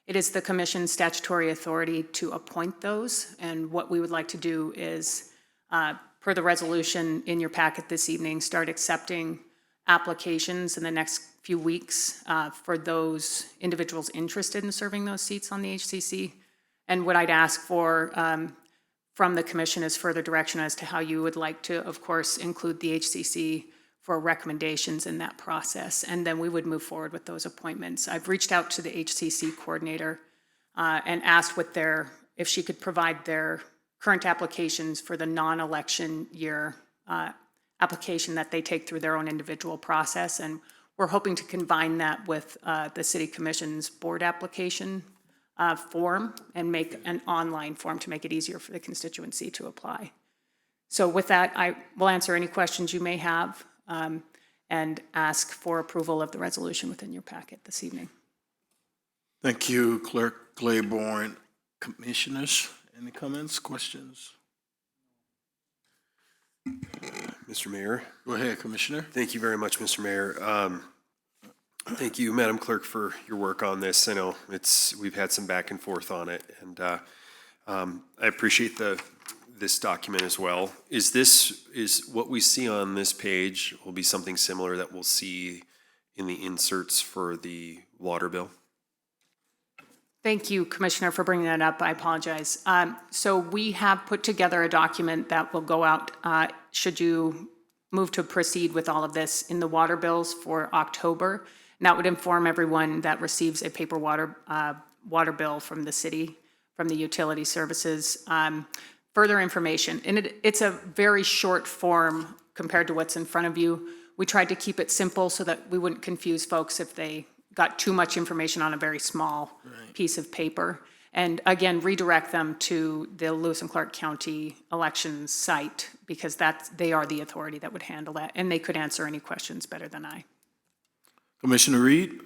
it is the commission's statutory authority to appoint those, and what we would like to do is, per the resolution in your packet this evening, start accepting applications in the next few weeks for those individuals interested in serving those seats on the HCC. And what I'd ask for from the commission is further direction as to how you would like to, of course, include the HCC for recommendations in that process. And then we would move forward with those appointments. I've reached out to the HCC coordinator and asked if she could provide their current applications for the non-election year application that they take through their own individual process. And we're hoping to combine that with the City Commission's board application form and make an online form to make it easier for the constituency to apply. So with that, I will answer any questions you may have and ask for approval of the resolution within your packet this evening. Thank you, Clerk Claiborne. Commissioners, any comments, questions? Mr. Mayor. Go ahead, Commissioner. Thank you very much, Mr. Mayor. Thank you, Madam Clerk, for your work on this. I know we've had some back and forth on it, and I appreciate this document as well. Is what we see on this page will be something similar that we'll see in the inserts for the water bill? Thank you, Commissioner, for bringing that up. I apologize. So we have put together a document that will go out should you move to proceed with all of this in the water bills for October. And that would inform everyone that receives a paper water bill from the city, from the utility services. Further information, and it's a very short form compared to what's in front of you. We tried to keep it simple so that we wouldn't confuse folks if they got too much information on a very small piece of paper. And again, redirect them to the Lewis and Clark County elections site, because they are the authority that would handle that, and they could answer any questions better than I. Commissioner Reed?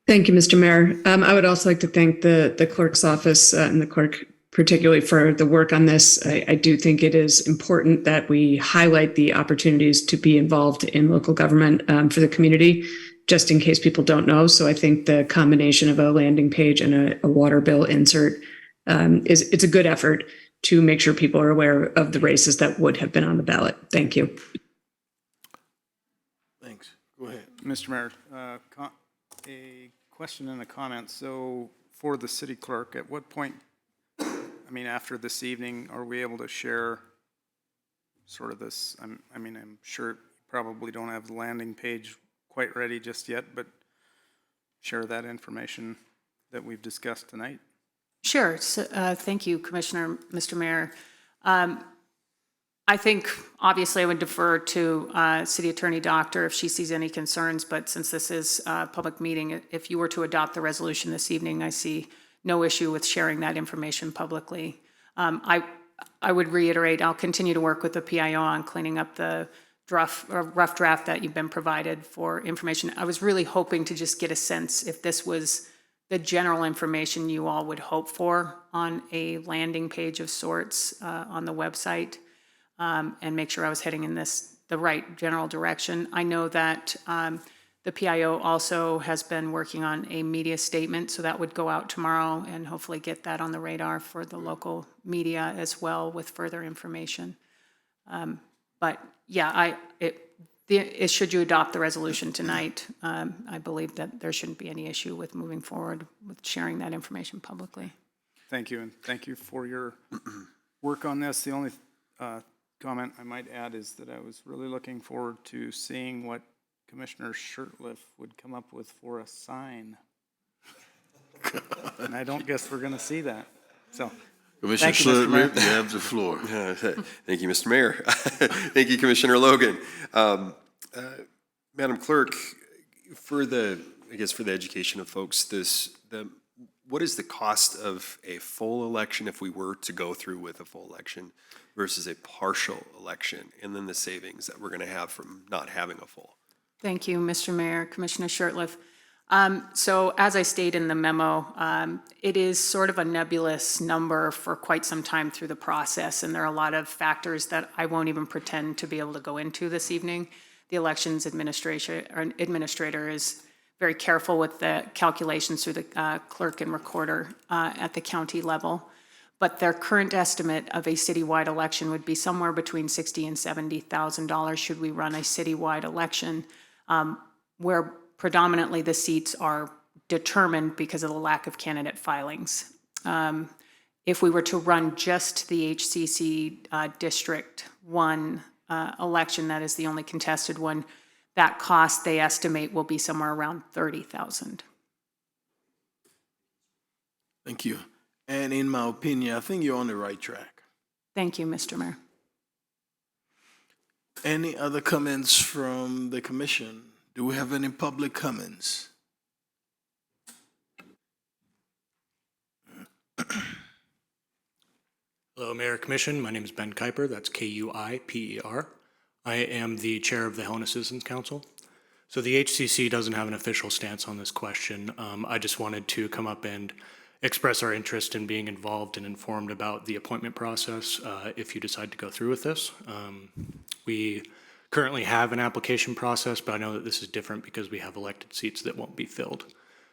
Thank you, Mr. Mayor. I would also like to thank the clerk's office and the clerk particularly for the work on this. I do think it is important that we highlight the opportunities to be involved in local government for the community, just in case people don't know. So I think the combination of a landing page and a water bill insert it's a good effort to make sure people are aware of the races that would have been on the ballot. Thank you. Thanks. Mr. Mayor, a question and a comment. So for the city clerk, at what point, I mean, after this evening, are we able to share sort of this, I'm sure you probably don't have the landing page quite ready just yet, but share that information that we've discussed tonight? Sure. So, thank you, Commissioner, Mr. Mayor. I think, obviously, I would defer to City Attorney Doctor if she sees any concerns, but since this is a public meeting, if you were to adopt the resolution this evening, I see no issue with sharing that information publicly. I would reiterate, I'll continue to work with the PIO on cleaning up the rough draft that you've been provided for information. I was really hoping to just get a sense if this was the general information you all would hope for on a landing page of sorts on the website, and make sure I was heading in the right general direction. I know that the PIO also has been working on a media statement, so that would go out tomorrow and hopefully get that on the radar for the local media as well with further information. But yeah, should you adopt the resolution tonight, I believe that there shouldn't be any issue with moving forward with sharing that information publicly. Thank you, and thank you for your work on this. The only comment I might add is that I was really looking forward to seeing what Commissioner Shurtleff would come up with for a sign. And I don't guess we're going to see that. So, Commissioner Shurtleff, you have the floor. Thank you, Mr. Mayor. Thank you, Commissioner Logan. Madam Clerk, for the education of folks, what is the cost of a full election if we were to go through with a full election versus a partial election, and then the savings that we're going to have from not having a full? Thank you, Mr. Mayor, Commissioner Shurtleff. So as I stated in the memo, it is sort of a nebulous number for quite some time through the process, and there are a lot of factors that I won't even pretend to be able to go into this evening. The elections administrator is very careful with the calculations through the clerk and recorder at the county level. But their current estimate of a citywide election would be somewhere between $60,000 and $70,000 should we run a citywide election, where predominantly the seats are determined because of the lack of candidate filings. If we were to run just the HCC District 1 election, that is the only contested one, that cost they estimate will be somewhere around $30,000. Thank you. And in my opinion, I think you're on the right track. Thank you, Mr. Mayor. Any other comments from the commission? Do we have any public comments? Hello, Mayor Commission. My name is Ben Kuiper. That's Kuiper. I am the chair of the Helena Citizens Council. So the HCC doesn't have an official stance on this question. I just wanted to come up and express our interest in being involved and informed about the appointment process if you decide to go through with this. We currently have an application process, but I know that this is different because we have elected seats that won't be filled.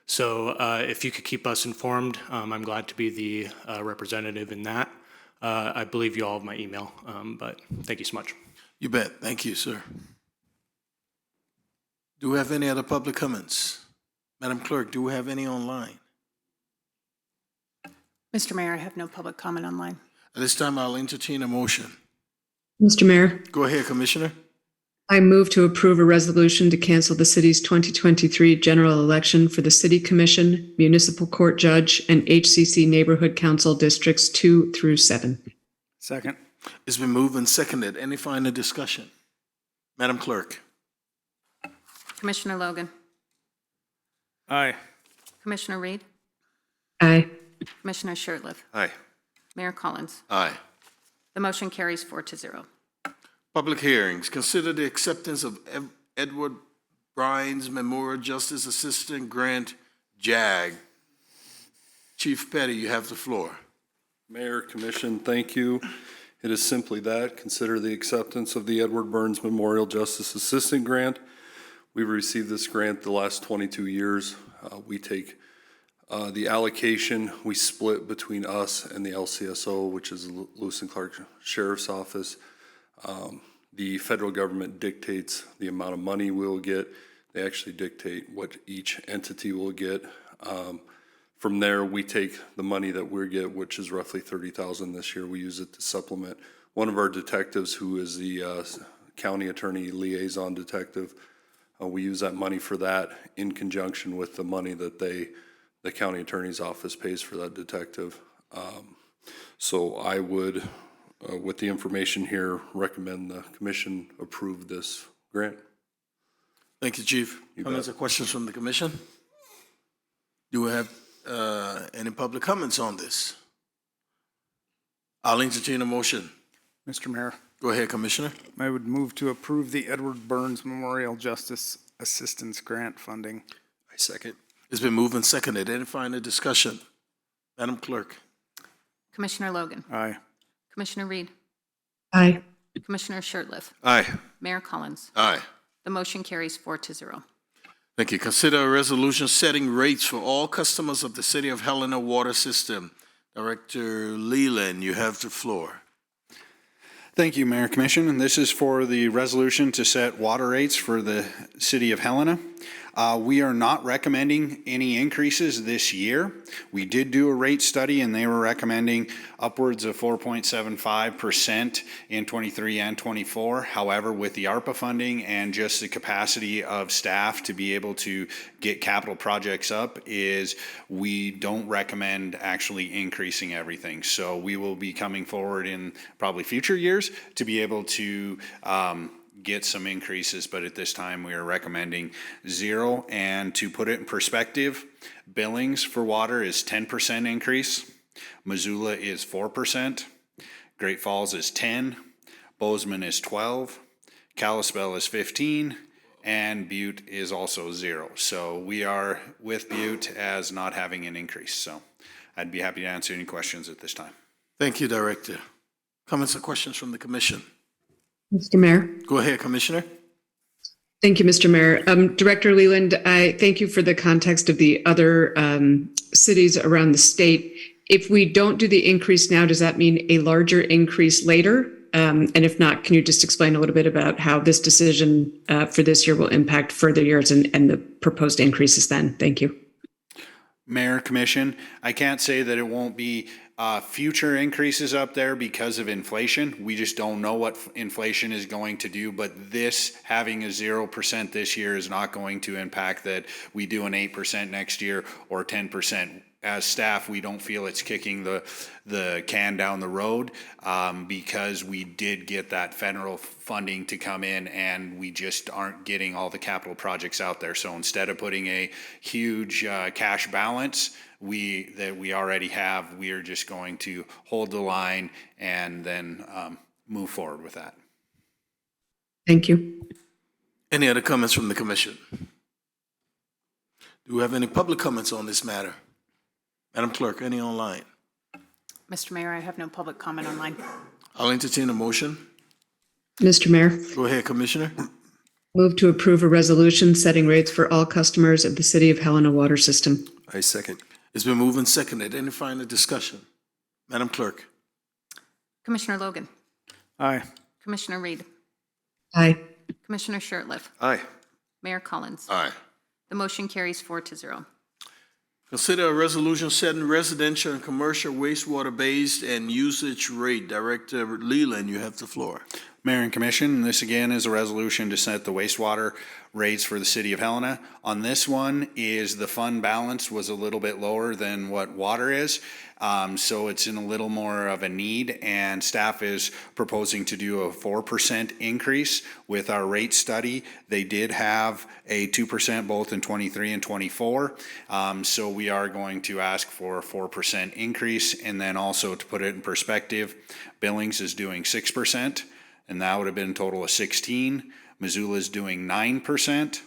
So if you could keep us informed, I'm glad to be the representative in that. I believe you all have my email, but thank you so much. You bet. Thank you, sir. Do we have any other public comments? Madam Clerk, do we have any online? Mr. Mayor, I have no public comment online. At this time, I'll entertain a motion. Mr. Mayor, Go ahead, Commissioner. I move to approve a resolution to cancel the city's 2023 general election for the City Commission, Municipal Court Judge, and HCC Neighborhood Council Districts 2 through 7. Second. It's been moved and seconded. Any final discussion? Madam Clerk. Commissioner Logan. Aye. Commissioner Reed. Aye. Commissioner Shurtleff. Aye. Mayor Collins. Aye. The motion carries 4-0. Public hearings. Consider the acceptance of Edward Brines Memorial Justice Assistant Grant, JAG. Chief Petty, you have the floor. Mayor, Commission, thank you. It is simply that. Consider the acceptance of the Edward Burns Memorial Justice Assistant Grant. We've received this grant the last 22 years. We take the allocation, we split between us and the LCSO, which is Lewis and Clark Sheriff's Office. The federal government dictates the amount of money we'll get They actually dictate what each entity will get. From there, we take the money that we get, which is roughly $30,000 this year. We use it to supplement one of our detectives, who is the county attorney liaison detective. We use that money for that in conjunction with the money that the county attorney's office pays for that detective. So I would, with the information here, recommend the commission approve this grant. Thank you, Chief. Comments or questions from the commission? Do we have any public comments on this? I'll entertain a motion. Mr. Mayor, Go ahead, Commissioner. I would move to approve the Edward Burns Memorial Justice Assistance Grant funding. I second. It's been moved and seconded. Any final discussion? Madam Clerk? Commissioner Logan. Aye. Commissioner Reed. Aye. Commissioner Shertliff. Aye. Mayor Collins. Aye. The motion carries 4-0. Thank you. Consider a resolution setting rates for all customers of the City of Helena water system. Director Leland, you have the floor. Thank you, Mayor Commission. And this is for the resolution to set water rates for the city of Helena. We are not recommending any increases this year. We did do a rate study and they were recommending upwards of 4.75% in 23 and 24. However, with the ARPA funding and just the capacity of staff to be able to get capital projects up, is we don't recommend actually increasing everything. So we will be coming forward in probably future years to be able to get some increases, but at this time we are recommending 0. And to put it in perspective, Billings for water is 10% increase, Missoula is 4%, Great Falls is 10, Bozeman is 12, Kalispell is 15, and Butte is also 0. So we are with Butte as not having an increase. So I'd be happy to answer any questions at this time. Thank you, Director. Comments or questions from the commission? Mr. Mayor. Go ahead, Commissioner. Thank you, Mr. Mayor. Director Leland, I thank you for the context of the other cities around the state. If we don't do the increase now, does that mean a larger increase later? And if not, can you just explain a little bit about how this decision for this year will impact further years and the proposed increases then? Thank you. Mayor, Commission, I can't say that it won't be future increases up there because of inflation. We just don't know what inflation is going to do, but this having a 0% this year is not going to impact that we do an 8% next year or 10%. As staff, we don't feel it's kicking the can down the road because we did get that federal funding to come in and we just aren't getting all the capital projects out there. So instead of putting a huge cash balance that we already have, we are just going to hold the line and then move forward with that. Thank you. Any other comments from the commission? Do we have any public comments on this matter? Madam Clerk, any online? Mr. Mayor, I have no public comment online. I'll entertain a motion. Mr. Mayor. Go ahead, Commissioner. Move to approve a resolution setting rates for all customers of the City of Helena water system. I second. It's been moved and seconded. Any final discussion? Madam Clerk. Commissioner Logan. Aye. Commissioner Reed. Aye. Commissioner Shertliff. Aye. Mayor Collins. Aye. The motion carries 4-0. Consider a resolution setting residential and commercial wastewater-based and usage rate. Director Leland, you have the floor. Mayor and Commission, this again is a resolution to set the wastewater rates for the city of Helena. On this one is the fund balance was a little bit lower than what water is. So it's in a little more of a need, and staff is proposing to do a 4% increase with our rate study. They did have a 2% both in 23 and 24. So we are going to ask for a 4% increase. And then also to put it in perspective, Billings is doing 6%, and that would have been a total of 16. Missoula is doing 9%.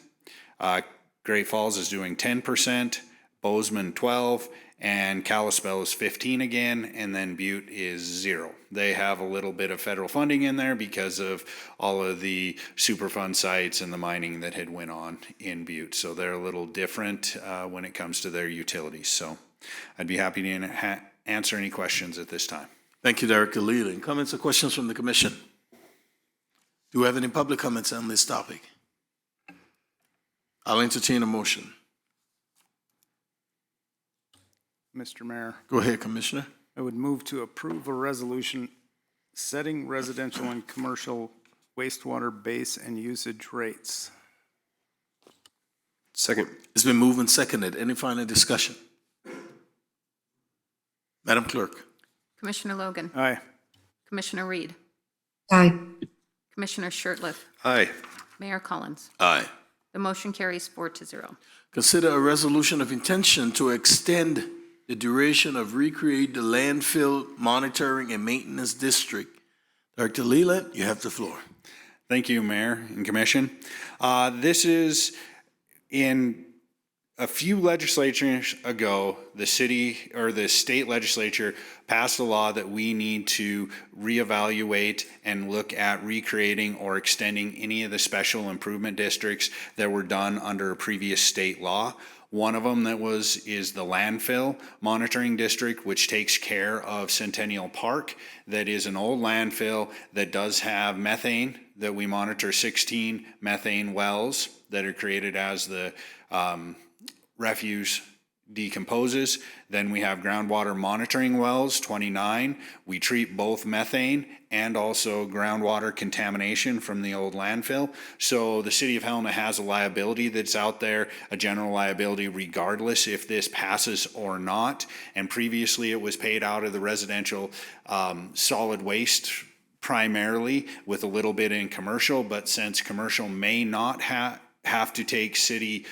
Great Falls is doing 10%. Bozeman 12%. And Kalispell is 15 again, and then Butte is 0. They have a little bit of federal funding in there because of all of the Superfund sites and the mining that had went on in Butte. So they're a little different when it comes to their utilities. So I'd be happy to answer any questions at this time. Thank you, Director Leland. Comments or questions from the commission? Do we have any public comments on this topic? I'll entertain a motion. Mr. Mayor, Go ahead, Commissioner. I would move to approve a resolution setting residential and commercial wastewater base and usage rates. Second. It's been moved and seconded. Any final discussion? Madam Clerk. Commissioner Logan. Aye. Commissioner Reed. Aye. Commissioner Shertliff. Aye. Mayor Collins. Aye. The motion carries 4-0. Consider a resolution of intention to extend the duration of Recreate the Landfill Monitoring and Maintenance District. Director Leland, you have the floor. Thank you, Mayor and Commission. This is in a few legislatures ago, the city or the state legislature passed a law that we need to reevaluate and look at recreating or extending any of the special improvement districts that were done under a previous state law. One of them is the landfill monitoring district, which takes care of Centennial Park. That is an old landfill that does have methane, that we monitor 16 methane wells that are created as the refuse decomposes. Then we have groundwater monitoring wells, 29. We treat both methane and also groundwater contamination from the old landfill. So the city of Helena has a liability that's out there, a general liability regardless if this passes or not. And previously it was paid out of the residential solid waste primarily, with a little bit in commercial, but since commercial may not have to take city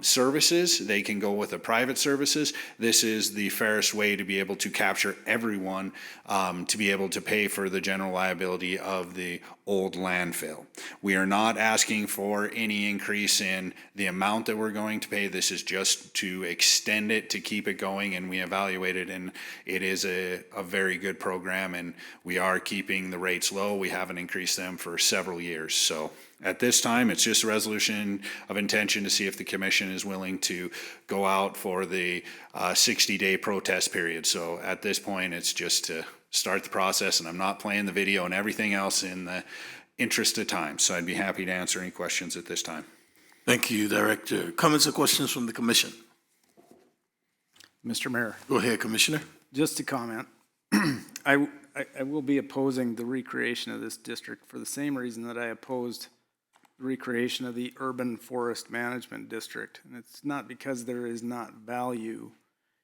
services, they can go with the private services. This is the fairest way to be able to capture everyone to be able to pay for the general liability of the old landfill. We are not asking for any increase in the amount that we're going to pay. This is just to extend it, to keep it going, and we evaluate it, and it is a very good program, and we are keeping the rates low. We haven't increased them for several years. So at this time, it's just a resolution of intention to see if the commission is willing to go out for the 60-day protest period. So at this point, it's just to start the process, and I'm not playing the video and everything else in the interest of time. So I'd be happy to answer any questions at this time. Thank you, Director. Comments or questions from the commission? Mr. Mayor, Go ahead, Commissioner. just to comment, I will be opposing the recreation of this district for the same reason that I opposed the recreation of the Urban Forest Management District. And it's not because there is not value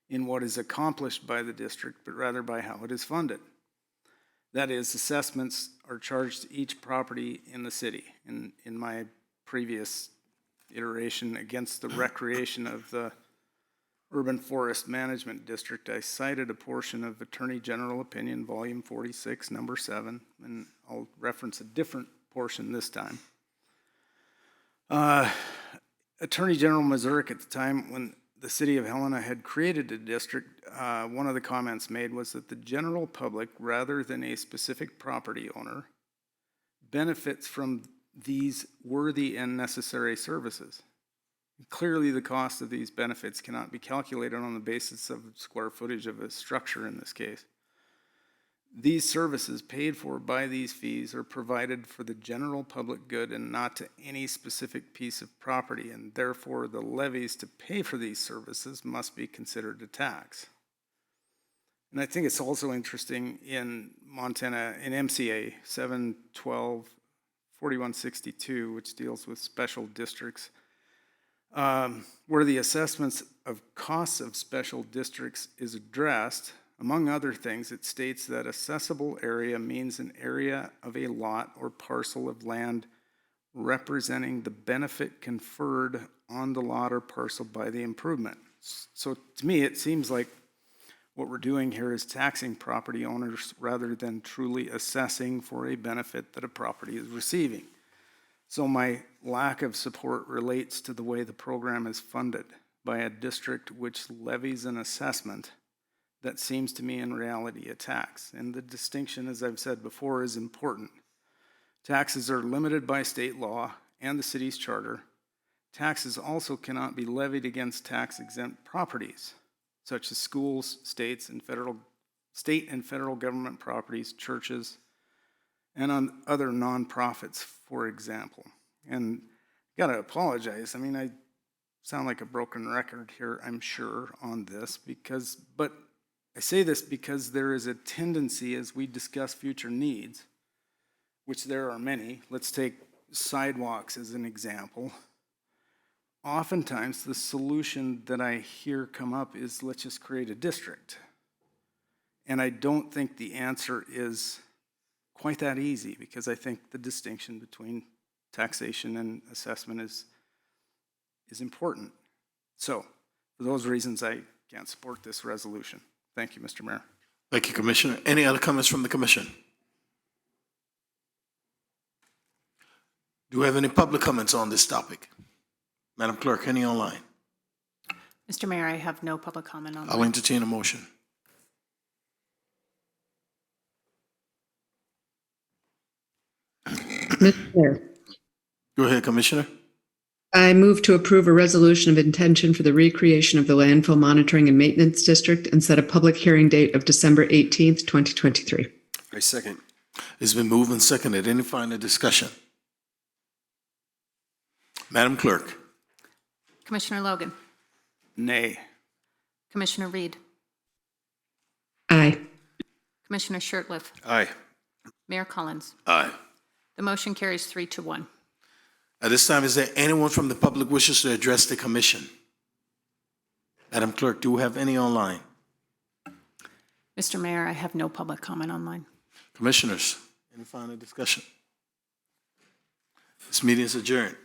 in what is accomplished by the district, but rather by how it is funded. That is, assessments are charged to each property in the city. In my previous iteration against the recreation of the Urban Forest Management District, I cited a portion of Attorney General Opinion, Volume 46, Number 7, and I'll reference a different portion this time. Attorney General Mazurek at the time, when the city of Helena had created a district, one of the comments made was that the general public, rather than a specific property owner, benefits from these worthy and necessary services. Clearly, the cost of these benefits cannot be calculated on the basis of square footage of a structure in this case. These services paid for by these fees are provided for the general public good and not to any specific piece of property, and therefore the levies to pay for these services must be considered a tax. And I think it's also interesting in Montana, in MCA 712-4162, which deals with special districts, where the assessments of costs of special districts is addressed. Among other things, it states that assessable area means an area of a lot or parcel of land representing the benefit conferred on the lot or parcel by the improvement. So to me, it seems like what we're doing here is taxing property owners rather than truly assessing for a benefit that a property is receiving. So my lack of support relates to the way the program is funded by a district which levies an assessment that seems to me in reality a tax. And the distinction, as I've said before, is important. Taxes are limited by state law and the city's charter. Taxes also cannot be levied against tax-exempt properties, such as schools, state and federal government properties, churches, and on other nonprofits, for example. And gotta apologize. I mean, I sound like a broken record here, I'm sure, on this, but I say this because there is a tendency as we discuss future needs, which there are many. Let's take sidewalks as an example. Oftentimes, the solution that I hear come up is let's just create a district. And I don't think the answer is quite that easy, because I think the distinction between taxation and assessment is important. So, for those reasons, I can't support this resolution. Thank you, Mr. Mayor. Thank you, Commissioner. Any other comments from the commission? Do we have any public comments on this topic? Madam Clerk, any online? Mr. Mayor, I have no public comment on I'll that. entertain a motion. Mr. Chair, Go ahead, Commissioner. I move to approve a resolution of intention for the recreation of the landfill monitoring and maintenance district and set a public hearing date of December 18th, 2023. I second. It's been moved and seconded. Any final discussion? Madam Clerk. Commissioner Logan, Nay. Commissioner Reed, Aye. Commissioner Shertliff, Aye. Mayor Collins. Aye. The motion carries 3-1. At this time, is there anyone from the public wishes to address the commission? Madam Clerk, do we have any online? Mr. Mayor, I have no public comment online. Commissioners, any final discussion? This meeting is adjourned.